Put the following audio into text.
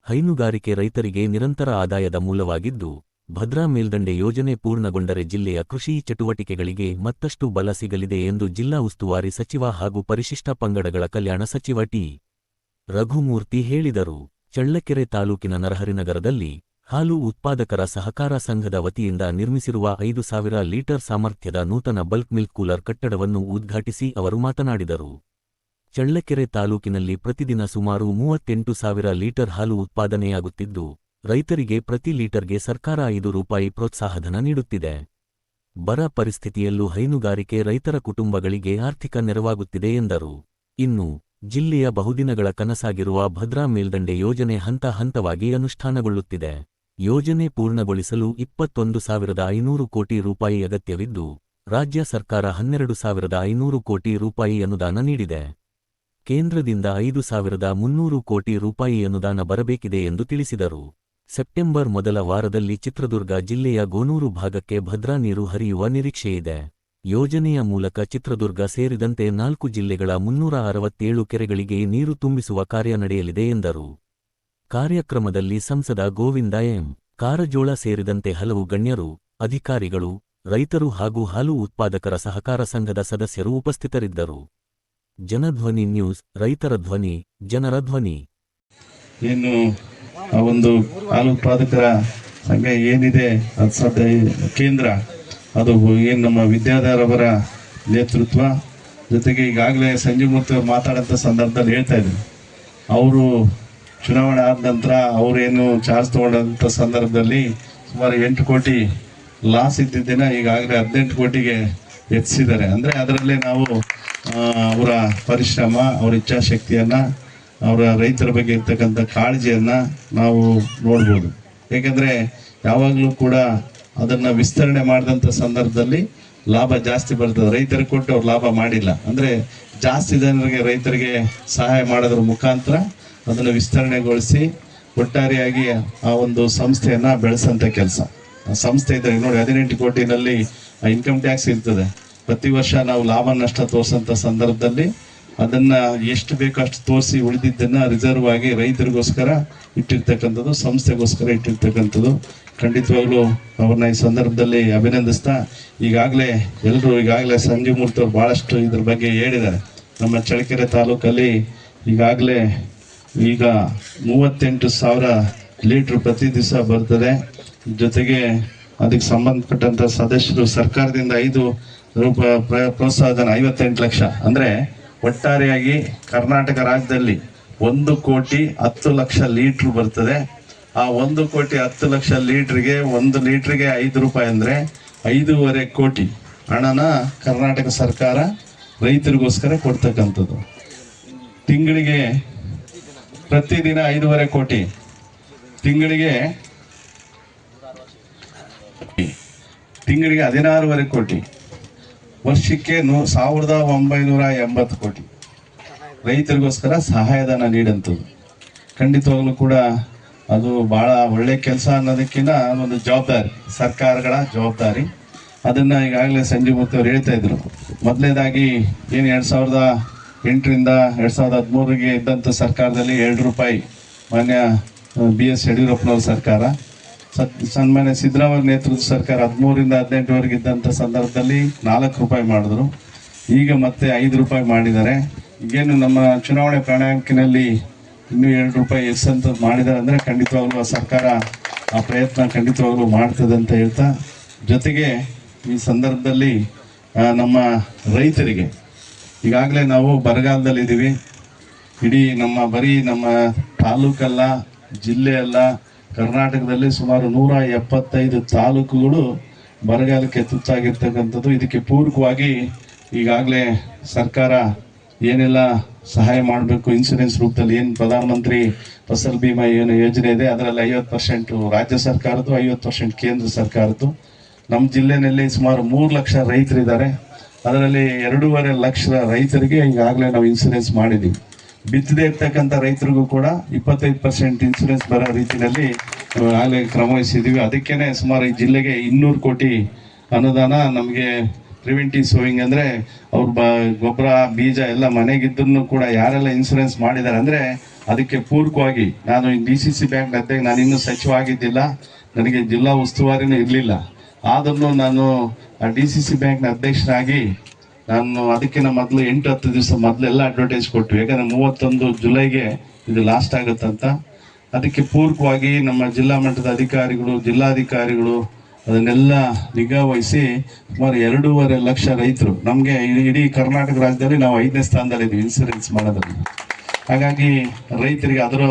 ಹೈನುಗಾರಿಕೆ ರೈತರಿಗೆ ನಿರಂತರ ಆದಾಯದ ಮೂಲವಾಗಿದ್ದು, ಭದ್ರಾ ಮೇಲ್ದಂಡೆ ಯೋಜನೆ ಪೂರ್ಣಗೊಂಡರೆ ಜಿಲ್ಲೆಯ ಕೃಷಿ ಚಟುವಟಿಕೆಗಳಿಗೆ ಮತ್ತಷ್ಟು ಬಲ ಸಿಗಲಿದೆ ಎಂದು ಜಿಲ್ಲಾ ಉಸ್ತುವಾರಿ ಸಚಿವ ಹಾಗೂ ಪರಿಶಿಷ್ಟ ಪಂಗಡಗಳ ಕಲ್ಯಾಣ ಸಚಿವ ಟಿ. ರಘುಮೂರ್ತಿ ಹೇಳಿದರು. ಚಳ್ಳಕೆರೆ ತಾಲೂಕಿನ ನರಹರಿನಗರದಲ್ಲಿ ಹಾಲು ಉತ್ಪಾದಕರ ಸಹಕಾರ ಸಂಘದ ವತಿಯಿಂದ ನಿರ್ಮಿಸಿರುವ 5,000 ಲೀಟರ್ ಸಾಮರ್ಥ್ಯದ ನೂತನ ಬಲ್ಕ್ ಮಿಲ್ಕ್ ಕೂಲರ್ ಕಟ್ಟಡವನ್ನು ಉದ್ಘಾಟಿಸಿ ಅವರು ಮಾತನಾಡಿದರು. ಚಳ್ಳಕೆರೆ ತಾಲೂಕಿನಲ್ಲಿ ಪ್ರತಿದಿನ ಸುಮಾರು 38,000 ಲೀಟರ್ ಹಾಲು ಉತ್ಪಾದನೆಯಾಗುತ್ತಿದ್ದು, ರೈತರಿಗೆ ಪ್ರತಿ ಲೀಟರ್ಗೆ ಸರ್ಕಾರ ₹5 ಪ್ರೋತ್ಸಾಹಧನ ನೀಡುತ್ತಿದೆ. ಬರ ಪರಿಸ್ಥಿತಿಯಲ್ಲೂ ಹೈನುಗಾರಿಕೆ ರೈತರ ಕುಟುಂಬಗಳಿಗೆ ಆರ್ಥಿಕ ನೆರವಾಗುತ್ತಿದೆ ಎಂದರು. ಇನ್ನು ಜಿಲ್ಲೆಯ ಬಹುದಿನಗಳ ಕನಸಾಗಿರುವ ಭದ್ರಾ ಮೇಲ್ದಂಡೆ ಯೋಜನೆ ಹಂತ ಹಂತವಾಗಿ ಅನುಷ್ಠಾನಗೊಳ್ಳುತ್ತಿದೆ. ಯೋಜನೆ ಪೂರ್ಣಗೊಳಿಸಲು ₹21,500 ಕೋಟಿ ಅಗತ್ಯವಿದ್ದು, ರಾಜ್ಯ ಸರ್ಕಾರ ₹12,500 ಕೋಟಿ ಅನುದಾನ ನೀಡಿದೆ. ಕೇಂದ್ರದಿಂದ ₹5,300 ಕೋಟಿ ಅನುದಾನ ಬರಬೇಕಿದೆ ಎಂದು ತಿಳಿಸಿದರು. ಸೆಪ್ಟೆಂಬರ್ ಮೊದಲ ವಾರದಲ್ಲಿ ಚಿತ್ರದುರ್ಗ ಜಿಲ್ಲೆಯ ಗೋನೂರು ಭಾಗಕ್ಕೆ ಭದ್ರಾ ನೀರು ಹರಿಯುವ ನಿರೀಕ್ಷೆಯಿದೆ. ಯೋಜನೆಯ ಮೂಲಕ ಚಿತ್ರದುರ್ಗ ಸೇರಿದಂತೆ 4 ಜಿಲ್ಲೆಗಳ 367 ಕೆರೆಗಳಿಗೆ ನೀರು ತುಂಬಿಸುವ ಕಾರ್ಯ ನಡೆಯಲಿದೆ ಎಂದರು. ಕಾರ್ಯಕ್ರಮದಲ್ಲಿ ಸಂಸದ ಗೋವಿಂದ ಎಂ. ಕಾರಜೋಳ ಸೇರಿದಂತೆ ಹಲವು ಗಣ್ಯರು, ಅಧಿಕಾರಿಗಳು, ರೈತರು ಹಾಗೂ ಹಾಲು ಉತ್ಪಾದಕರ ಸಹಕಾರ ಸಂಘದ ಸದಸ್ಯರು ಉಪಸ್ಥಿತರಿದ್ದರು. ಜನಧ್ವನಿ ನ್ಯೂಸ್, ರೈತರ ಧ್ವನಿ, ಜನರ ಧ್ವನಿ. ಏನು ಆ ಒಂದು ಹಾಲು ಉತ್ಪಾದಕರ ಸಂಘ ಏನಿದೆ ಅದು ಸದ್ಯ ಕೇಂದ್ರ ಅದು ಏನು ನಮ್ಮ ವಿದ್ಯಾಧರವರ ನೇತೃತ್ವ ಜೊತೆಗೆ ಈಗಾಗಲೇ ಸಂಜೀವ್ ಮೂರ್ತಿ ಅವರು ಮಾತಾಡೋಂಥ ಸಂದರ್ಭದಲ್ಲಿ ಹೇಳ್ತಾ ಇದ್ರು, ಅವರು ಚುನಾವಣೆ ಆದ ನಂತರ ಅವರೇನು ಚಾರ್ಜ್ ತೊಗೊಂಡಂಥ ಸಂದರ್ಭದಲ್ಲಿ ಸುಮಾರು 8 ಕೋಟಿ ಲಾಸ್ ಇದ್ದಿದ್ದೇನೆ ಈಗಾಗಲೇ 18 ಕೋಟಿಗೆ ಹೆಚ್ಚಿಸಿದ್ದಾರೆ. ಅಂದರೆ ಅದರಲ್ಲೇ ನಾವು ಅವರ ಪರಿಶ್ರಮ, ಅವರ ಇಚ್ಛಾಶಕ್ತಿಯನ್ನು, ಅವರ ರೈತರ ಬಗ್ಗೆ ಇರ್ತಕ್ಕಂಥ ಕಾಳಜಿಯನ್ನು ನಾವು ನೋಡ್ಬೋದು. ಏಕೆಂದರೆ ಯಾವಾಗಲೂ ಕೂಡ ಅದನ್ನು ವಿಸ್ತರಣೆ ಮಾಡಿದಂಥ ಸಂದರ್ಭದಲ್ಲಿ ಲಾಭ ಜಾಸ್ತಿ ಬರ್ತದೆ. ರೈತರಿಗೆ ಕೊಟ್ಟು ಅವ್ರು ಲಾಭ ಮಾಡಿಲ್ಲ. ಅಂದರೆ ಜಾಸ್ತಿ ಜನರಿಗೆ ರೈತರಿಗೆ ಸಹಾಯ ಮಾಡೋದ್ರ ಮುಖಾಂತರ ಅದನ್ನು ವಿಸ್ತರಣೆಗೊಳಿಸಿ ಒಟ್ಟಾರೆಯಾಗಿ ಆ ಒಂದು ಸಂಸ್ಥೆಯನ್ನು ಬೆಳೆಸೋಂಥ ಕೆಲಸ. ಸಂಸ್ಥೆ ಇದ್ದರೆ ನೋಡಿ 18 ಕೋಟಿನಲ್ಲಿ ಇನ್ಕಮ್ ಟ್ಯಾಕ್ಸ್ ಇರ್ತದೆ. ಪ್ರತಿ ವರ್ಷ ನಾವು ಲಾಭ ನಷ್ಟ ತೋರಿಸೋಂಥ ಸಂದರ್ಭದಲ್ಲಿ ಅದನ್ನು ಎಷ್ಟು ಬೇಕೋ ಅಷ್ಟು ತೋರಿಸಿ ಉಳಿದಿದ್ದನ್ನು ರಿಸರ್ವ್ ಆಗಿ ರೈತರಿಗೋಸ್ಕರ ಇಟ್ಟಿರ್ತಕ್ಕಂಥದ್ದು, ಸಂಸ್ಥೆಗೋಸ್ಕರ ಇಟ್ಟಿರ್ತಕ್ಕಂಥದ್ದು. ಖಂಡಿತವಾಗ್ಲೂ ಅವ್ರನ್ನ ಈ ಸಂದರ್ಭದಲ್ಲಿ ಅಭಿನಂದಿಸ್ತಾ, ಈಗಾಗಲೇ ಸಂಜೀವ್ ಮೂರ್ತಿ ಅವರು ಭಾಳಷ್ಟು ಇದ್ರ ಬಗ್ಗೆ ಹೇಳಿದ್ದಾರೆ. ನಮ್ಮ ಚಳ್ಳಕೆರೆ ತಾಲೂಕಲ್ಲಿ ಈಗ 38,000 ಲೀಟ್ರ್ ಪ್ರತಿ ದಿವಸ ಬರ್ತದೆ. ಜೊತೆಗೆ ಅದಕ್ಕೆ ಸಂಬಂಧಪಟ್ಟಂಥ ಸದಸ್ಯರು ಸರ್ಕಾರದಿಂದ ₹5 ಪ್ರೋತ್ಸಾಹಧನ 58 ಲಕ್ಷ. ಅಂದರೆ ಒಟ್ಟಾರೆಯಾಗಿ ಕರ್ನಾಟಕ ರಾಜ್ಯದಲ್ಲಿ 1,10,00,000 ಲೀಟ್ರ್ ಬರ್ತದೆ. ಆ 1,10,00,000 ಲೀಟ್ರಿಗೆ 1 ಲೀಟ್ರಿಗೆ ₹5 ಅಂದರೆ 5.5 ಕೋಟಿ ಹಣನ ಕರ್ನಾಟಕ ಸರ್ಕಾರ ರೈತರಿಗೋಸ್ಕರ ಕೊಡ್ತಕ್ಕಂಥದ್ದು. ತಿಂಗಳಿಗೆ ಪ್ರತಿದಿನ 5.5 ಕೋಟಿ, ತಿಂಗಳಿಗೆ 16.5 ಕೋಟಿ, ವರ್ಷಕ್ಕೆ 1,980 ಕೋಟಿ ರೈತರಿಗೋಸ್ಕರ ಸಹಾಯಧನ ನೀಡಂಥದ್ದು. ಖಂಡಿತವಾಗ್ಲೂ ಕೂಡ ಅದು ಭಾಳ ಒಳ್ಳೆ ಕೆಲಸ ಅನ್ನೋದಕ್ಕಿಂತ ಒಂದು ಜವಾಬ್ದಾರಿ, ಸರ್ಕಾರಗಳ ಜವಾಬ್ದಾರಿ. ಅದನ್ನು ಈಗಾಗಲೇ ಸಂಜೀವ್ ಮೂರ್ತಿ ಅವರು ಹೇಳ್ತಾ ಇದ್ರು. ಮೊದಲನೇದಾಗಿ ಏನು 2008ರಿಂದ 2013ಗೆ ಇದ್ದಂಥ ಸರ್ಕಾರದಲ್ಲಿ ₹2 ಮಾನ್ಯ BS ಯಡಿಯೂರಪ್ಪನವ್ರ ಸರ್ಕಾರ, ಸನ್ಮಾನ್ಯ ಸಿದ್ದರಾಮಯ್ಯ ನೇತೃತ್ವದ ಸರ್ಕಾರ 13ರಿಂದ 18ವರೆಗೆ ಇದ್ದಂಥ ಸಂದರ್ಭದಲ್ಲಿ ₹4 ಮಾಡಿದ್ರು. ಈಗ ಮತ್ತೆ ₹5 ಮಾಡಿದ್ದಾರೆ. ಈಗೇನು ನಮ್ಮ ಚುನಾವಣೆ ಪ್ರಣಾಳಿಕೆಯಲ್ಲಿ ಇನ್ನೂ ₹2 ಎಷ್ಟಂತ ಮಾಡಿದ್ದಾರೆ ಅಂದರೆ ಖಂಡಿತವಾಗ್ಲೂ ಆ ಸರ್ಕಾರ ಆ ಪ್ರಯತ್ನ ಖಂಡಿತವಾಗ್ಲೂ ಮಾಡ್ತದೆ ಅಂತ ಹೇಳ್ತಾ, ಜೊತೆಗೆ ಈ ಸಂದರ್ಭದಲ್ಲಿ ನಮ್ಮ ರೈತರಿಗೆ ಈಗಾಗಲೇ ನಾವು ಬರಗಾಲದಲ್ಲಿದ್ದೀವಿ. ಇಡೀ ಬರೀ ನಮ್ಮ ತಾಲೂಕಲ್ಲ, ಜಿಲ್ಲೆಯಲ್ಲ, ಕರ್ನಾಟಕದಲ್ಲಿ ಸುಮಾರು 175 ತಾಲೂಕುಗಳು ಬರಗಾಲಕ್ಕೆ ತುತ್ತಾಗಿರ್ತಕ್ಕಂಥದ್ದು. ಇದಕ್ಕೆ ಪೂರಕವಾಗಿ ಈಗಾಗಲೇ ಸರ್ಕಾರ ಏನೆಲ್ಲ ಸಹಾಯ ಮಾಡಬೇಕು, ಇನ್ಶೂರೆನ್ಸ್ ರೂಪದಲ್ಲಿ ಏನು ಪ್ರಧಾನಮಂತ್ರಿ ಫಸಲ್ ಬಿಮಾ ಏನು ಯೋಜನೆ ಇದೆ ಅದರಲ್ಲಿ 50% ರಾಜ್ಯ ಸರ್ಕಾರದ್ದು, 50% ಕೇಂದ್ರ ಸರ್ಕಾರದ್ದು. ನಮ್ಮ ಜಿಲ್ಲೆಯಲ್ಲಿ ಸುಮಾರು 3 ಲಕ್ಷ ರೈತರಿದ್ದಾರೆ. ಅದರಲ್ಲಿ 2.5 ಲಕ್ಷ ರೈತರಿಗೆ ಈಗಾಗಲೇ ನಾವು ಇನ್ಶೂರೆನ್ಸ್ ಮಾಡಿದ್ದೀವಿ. ಬಿತ್ತದೇ ಇರ್ತಕ್ಕಂಥ ರೈತರಿಗೂ ಕೂಡ 25% ಇನ್ಶೂರೆನ್ಸ್ ಬರೋ ರೀತಿಯಲ್ಲಿ ಆಗಲೇ ಕ್ರಮ ವಹಿಸಿದ್ದೀವಿ. ಅದಕ್ಕೇ ಸುಮಾರು ಈ ಜಿಲ್ಲೆಗೆ 200 ಕೋಟಿ ಅನುದಾನ ನಮಗೆ ಪ್ರಿವೆಂಟಿವ್ ಸೋವಿಂಗ್ ಅಂದರೆ ಅವ್ರ ಗೊಬ್ಬರ, ಬೀಜ ಎಲ್ಲ ಮನೆಗಿದ್ದೂ ಕೂಡ ಯಾರೆಲ್ಲ ಇನ್ಶೂರೆನ್ಸ್ ಮಾಡಿದ್ದಾರೆ ಅಂದರೆ ಅದಕ್ಕೆ ಪೂರಕವಾಗಿ ನಾನು DCC ಬ್ಯಾಂಕ್ ಅಧ್ಯಕ್ಷ, ನಾನು ಇನ್ನೂ ಸಚಿವ ಆಗಿದ್ದಿಲ್ಲ, ನನಗೆ ಜಿಲ್ಲಾ ಉಸ್ತುವಾರಿನೂ ಇರಲಿಲ್ಲ. ಆದರೂ ನಾನು DCC ಬ್ಯಾಂಕ್ನ ಅಧ್ಯಕ್ಷರಾಗಿ ನಾನು ಅದಕ್ಕಿಂತ ಮೊದಲು 8-10 ದಿವಸ ಮೊದಲೆಲ್ಲ ಅಡ್ವರ್ಟೈಸ್ ಕೊಟ್ಟು, ಯಾಕಂದರೆ 31 ಜುಲೈಗೆ ಇದು ಲಾಸ್ಟ್ ಆಗುತ್ತಂತ. ಅದಕ್ಕೆ ಪೂರಕವಾಗಿ ನಮ್ಮ ಜಿಲ್ಲಾ ಮಟ್ಟದ ಅಧಿಕಾರಿಗಳು, ಜಿಲ್ಲಾಧಿಕಾರಿಗಳು ಅದನ್ನೆಲ್ಲ ನಿಗಾ ವಹಿಸಿ ಸುಮಾರು 2.5 ಲಕ್ಷ ರೈತರು, ನಮಗೆ ಇಡೀ ಕರ್ನಾಟಕ ರಾಜ್ಯದಲ್ಲಿ ನಾವು 5ನೇ ಸ್ಥಾನದಲ್ಲಿದ್ದೀವಿ ಇನ್ಸೂರೆನ್ಸ್ ಮಾಡೋದ್ರಲ್ಲಿ. ಹಾಗಾಗಿ ರೈತರಿಗೆ ಅದರ